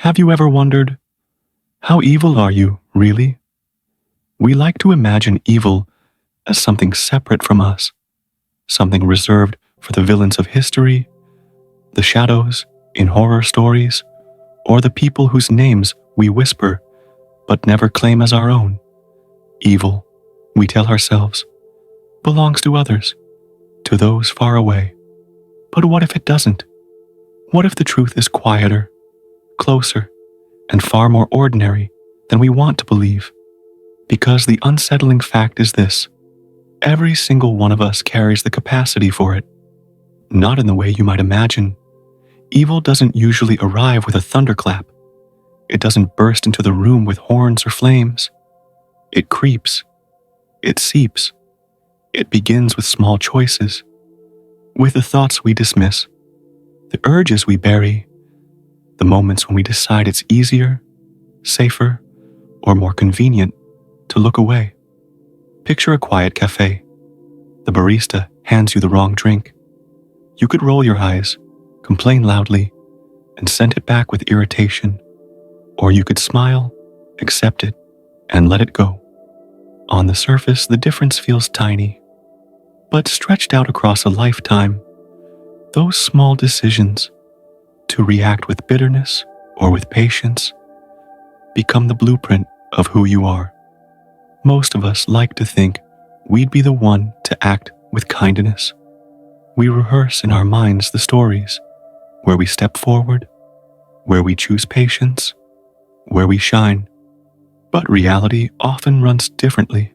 Have you ever wondered, how evil are you, really? We like to imagine evil as something separate from us, something reserved for the villains of history, the shadows in horror stories, or the people whose names we whisper but never claim as our own. Evil, we tell ourselves, belongs to others, to those far away. But what if it doesn't? What if the truth is quieter, closer, and far more ordinary than we want to believe? Because the unsettling fact is this: every single one of us carries the capacity for it. Not in the way you might imagine. Evil doesn't usually arrive with a thunderclap. It doesn't burst into the room with horns or flames. It creeps. It seeps. It begins with small choices, with the thoughts we dismiss, the urges we bury, the moments when we decide it's easier, safer, or more convenient to look away. Picture a quiet cafe. The barista hands you the wrong drink. You could roll your eyes, complain loudly, and send it back with irritation. Or you could smile, accept it, and let it go. On the surface, the difference feels tiny. But stretched out across a lifetime, those small decisions, to react with bitterness or with patience, become the blueprint of who you are. Most of us like to think we'd be the one to act with kindness. We rehearse in our minds the stories where we step forward, where we choose patience, where we shine. But reality often runs differently,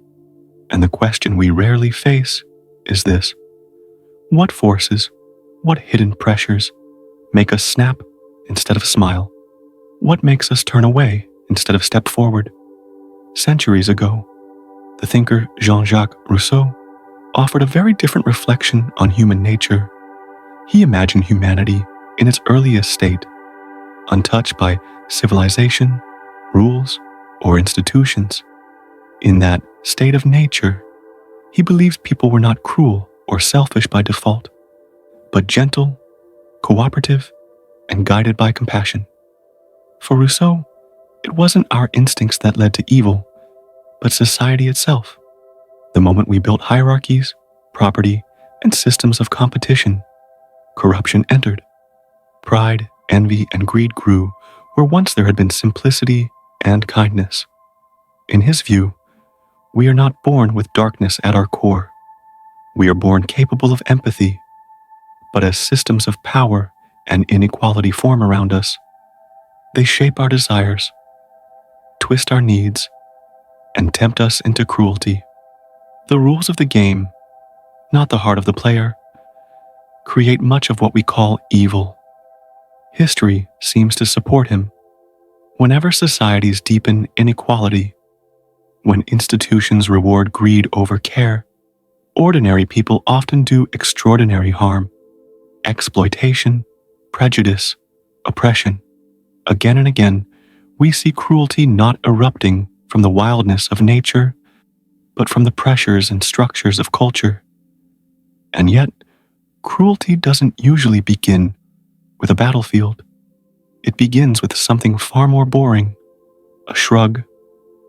and the question we rarely face is this: what forces, what hidden pressures make us snap instead of smile? What makes us turn away instead of step forward? Centuries ago, the thinker Jean-Jacques Rousseau offered a very different reflection on human nature. He imagined humanity in its earliest state, untouched by civilization, rules, or institutions. In that state of nature, he believed people were not cruel or selfish by default, but gentle, cooperative, and guided by compassion. For Rousseau, it wasn't our instincts that led to evil, but society itself. The moment we built hierarchies, property, and systems of competition, corruption entered. Pride, envy, and greed grew where once there had been simplicity and kindness. In his view, we are not born with darkness at our core. We are born capable of empathy, but as systems of power and inequality form around us, they shape our desires, twist our needs, and tempt us into cruelty. The rules of the game, not the heart of the player, create much of what we call evil. History seems to support him. Whenever societies deepen inequality, when institutions reward greed over care, ordinary people often do extraordinary harm. Exploitation, prejudice, oppression. Again and again, we see cruelty not erupting from the wildness of nature, but from the pressures and structures of culture. And yet, cruelty doesn't usually begin with a battlefield. It begins with something far more boring: a shrug,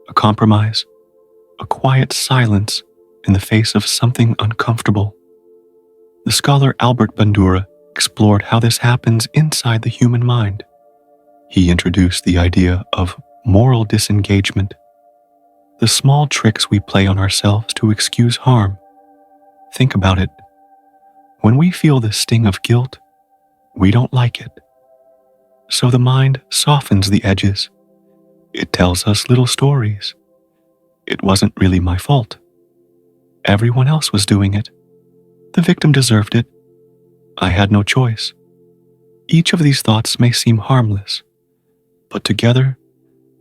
a compromise, a quiet silence in the face of something uncomfortable. The scholar Albert Bandura explored how this happens inside the human mind. He introduced the idea of moral disengagement, the small tricks we play on ourselves to excuse harm. Think about it. When we feel the sting of guilt, we don't like it. So the mind softens the edges. It tells us little stories. It wasn't really my fault. Everyone else was doing it. The victim deserved it. I had no choice. Each of these thoughts may seem harmless, but together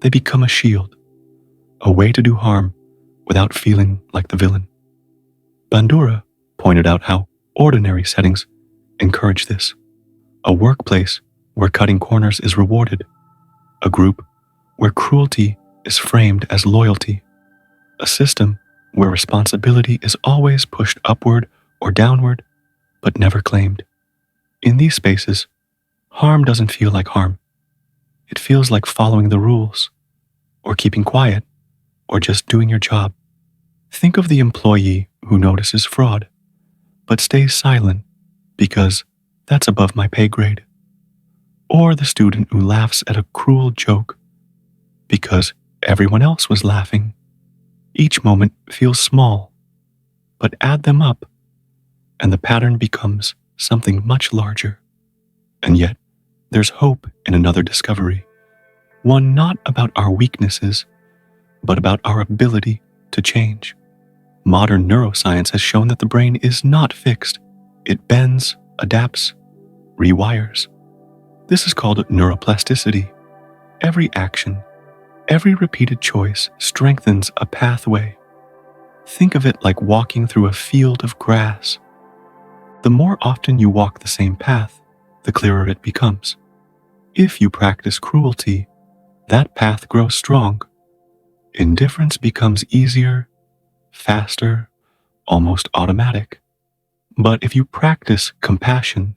they become a shield, a way to do harm without feeling like the villain. Bandura pointed out how ordinary settings encourage this. A workplace where cutting corners is rewarded. A group where cruelty is framed as loyalty. A system where responsibility is always pushed upward or downward, but never claimed. In these spaces, harm doesn't feel like harm. It feels like following the rules, or keeping quiet, or just doing your job. Think of the employee who notices fraud, but stays silent because that's above my pay grade. Or the student who laughs at a cruel joke because everyone else was laughing. Each moment feels small, but add them up, and the pattern becomes something much larger. And yet, there's hope in another discovery. One not about our weaknesses, but about our ability to change. Modern neuroscience has shown that the brain is not fixed. It bends, adapts, rewires. This is called neuroplasticity. Every action, every repeated choice strengthens a pathway. Think of it like walking through a field of grass. The more often you walk the same path, the clearer it becomes. If you practice cruelty, that path grows strong. Indifference becomes easier, faster, almost automatic. But if you practice compassion,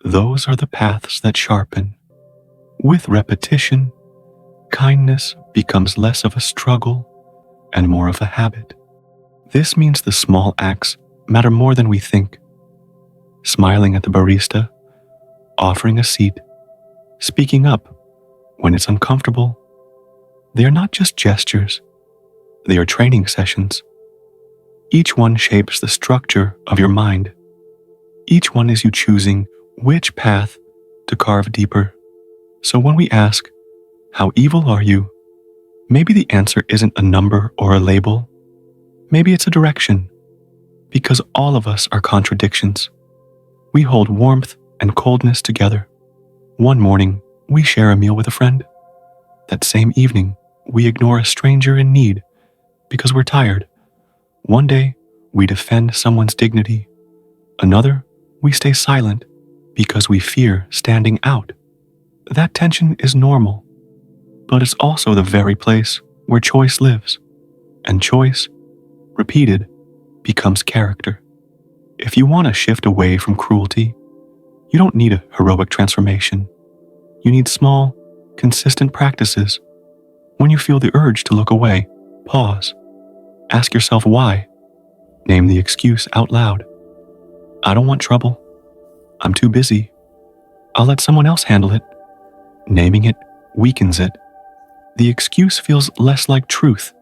those are the paths that sharpen. With repetition, kindness becomes less of a struggle and more of a habit. This means the small acts matter more than we think. Smiling at the barista, offering a seat, speaking up when it's uncomfortable. They are not just gestures, they are training sessions. Each one shapes the structure of your mind. Each one is you choosing which path to carve deeper. So when we ask, how evil are you? Maybe the answer isn't a number or a label. Maybe it's a direction. Because all of us are contradictions. We hold warmth and coldness together. One morning, we share a meal with a friend. That same evening, we ignore a stranger in need because we're tired. One day, we defend someone's dignity. Another, we stay silent because we fear standing out. That tension is normal, but it's also the very place where choice lives. And choice, repeated, becomes character. If you want to shift away from cruelty, you don't need a heroic transformation. You need small, consistent practices. When you feel the urge to look away, pause. Ask yourself why. Name the excuse out loud. I don't want trouble. I'm too busy. I'll let someone else handle it. Naming it weakens it. The excuse feels less like truth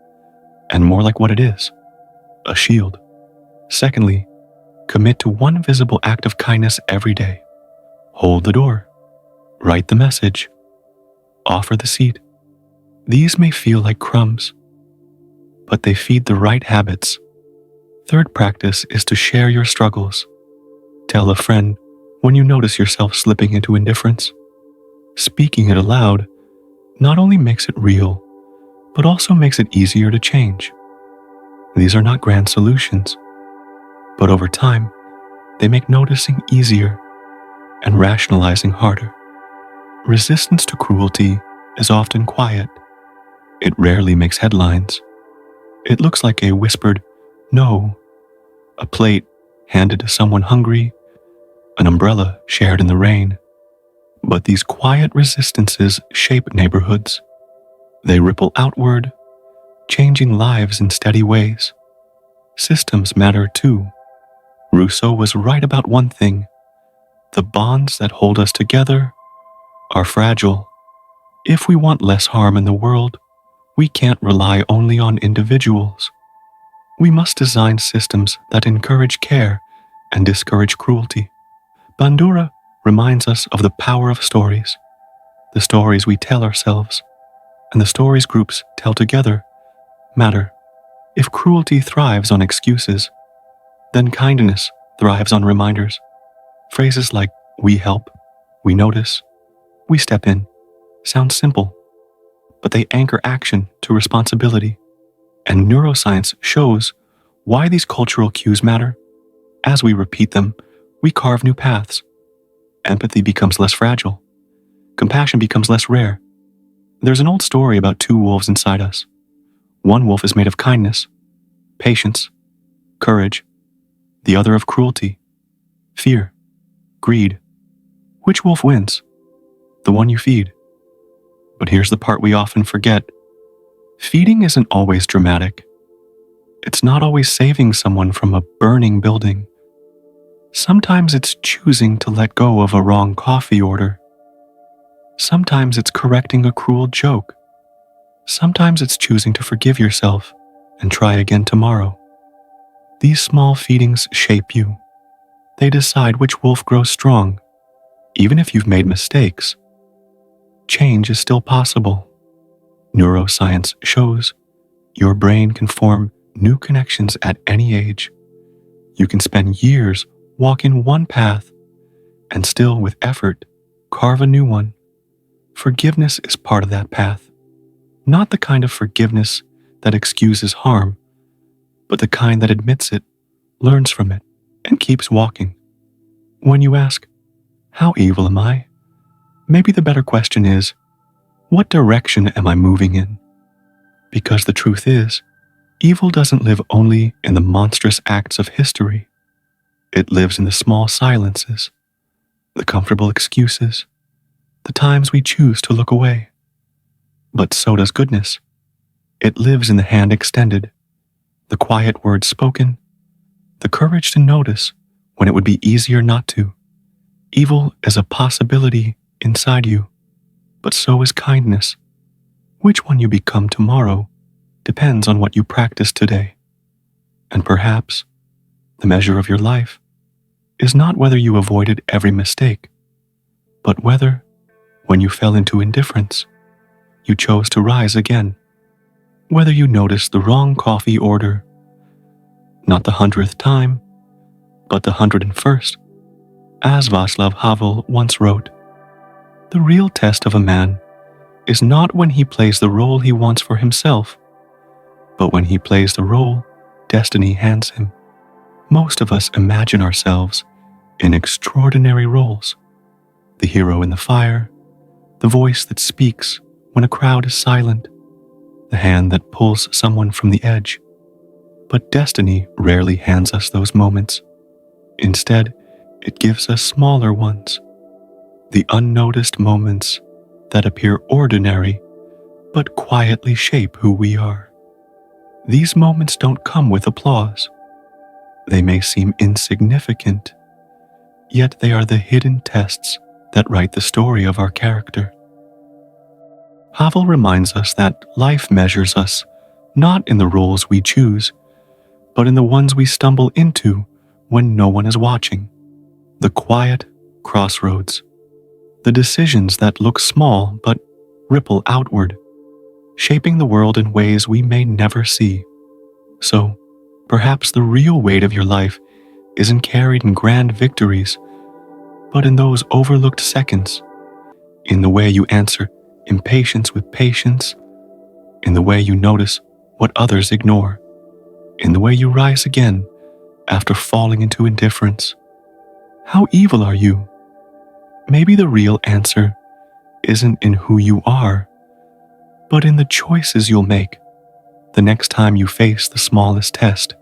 and more like what it is, a shield. Secondly, commit to one visible act of kindness every day. Hold the door. Write the message. Offer the seat. These may feel like crumbs, but they feed the right habits. Third practice is to share your struggles. Tell a friend when you notice yourself slipping into indifference. Speaking it aloud not only makes it real, but also makes it easier to change. These are not grand solutions, but over time, they make noticing easier and rationalizing harder. Resistance to cruelty is often quiet. It rarely makes headlines. It looks like a whispered no, a plate handed to someone hungry, an umbrella shared in the rain. But these quiet resistances shape neighborhoods. They ripple outward, changing lives in steady ways. Systems matter too. Rousseau was right about one thing. The bonds that hold us together are fragile. If we want less harm in the world, we can't rely only on individuals. We must design systems that encourage care and discourage cruelty. Bandura reminds us of the power of stories, the stories we tell ourselves, and the stories groups tell together matter. If cruelty thrives on excuses, then kindness thrives on reminders. Phrases like, we help, we notice, we step in, sound simple, but they anchor action to responsibility. And neuroscience shows why these cultural cues matter. As we repeat them, we carve new paths. Empathy becomes less fragile. Compassion becomes less rare. There's an old story about two wolves inside us. One wolf is made of kindness, patience, courage. The other of cruelty, fear, greed. Which wolf wins? The one you feed. But here's the part we often forget. Feeding isn't always dramatic. It's not always saving someone from a burning building. Sometimes it's choosing to let go of a wrong coffee order. Sometimes it's correcting a cruel joke. Sometimes it's choosing to forgive yourself and try again tomorrow. These small feedings shape you. They decide which wolf grows strong. Even if you've made mistakes, change is still possible. Neuroscience shows your brain can form new connections at any age. You can spend years walking one path and still, with effort, carve a new one. Forgiveness is part of that path. Not the kind of forgiveness that excuses harm, but the kind that admits it, learns from it, and keeps walking. When you ask, "How evil am I?" maybe the better question is, "What direction am I moving in?" Because the truth is, evil doesn't live only in the monstrous acts of history. It lives in the small silences, the comfortable excuses, the times we choose to look away. But so does goodness. It lives in the hand extended, the quiet words spoken, the courage to notice when it would be easier not to. Evil is a possibility inside you, but so is kindness. Which one you become tomorrow depends on what you practice today. And perhaps the measure of your life is not whether you avoided every mistake, but whether, when you fell into indifference, you chose to rise again. Whether you noticed the wrong coffee order, not the 100th time, but the 101st. As Václav Havel once wrote, "The real test of a man is not when he plays the role he wants for himself, but when he plays the role destiny hands him." Most of us imagine ourselves in extraordinary roles. The hero in the fire, the voice that speaks when a crowd is silent, the hand that pulls someone from the edge. But destiny rarely hands us those moments. Instead, it gives us smaller ones, the unnoticed moments that appear ordinary but quietly shape who we are. These moments don't come with applause. They may seem insignificant, yet they are the hidden tests that write the story of our character. Havel reminds us that life measures us not in the roles we choose, but in the ones we stumble into when no one is watching. The quiet crossroads, the decisions that look small but ripple outward, shaping the world in ways we may never see. So, perhaps the real weight of your life isn't carried in grand victories, but in those overlooked seconds, in the way you answer impatience with patience, in the way you notice what others ignore, in the way you rise again after falling into indifference. How evil are you? Maybe the real answer isn't in who you are, but in the choices you'll make the next time you face the smallest test.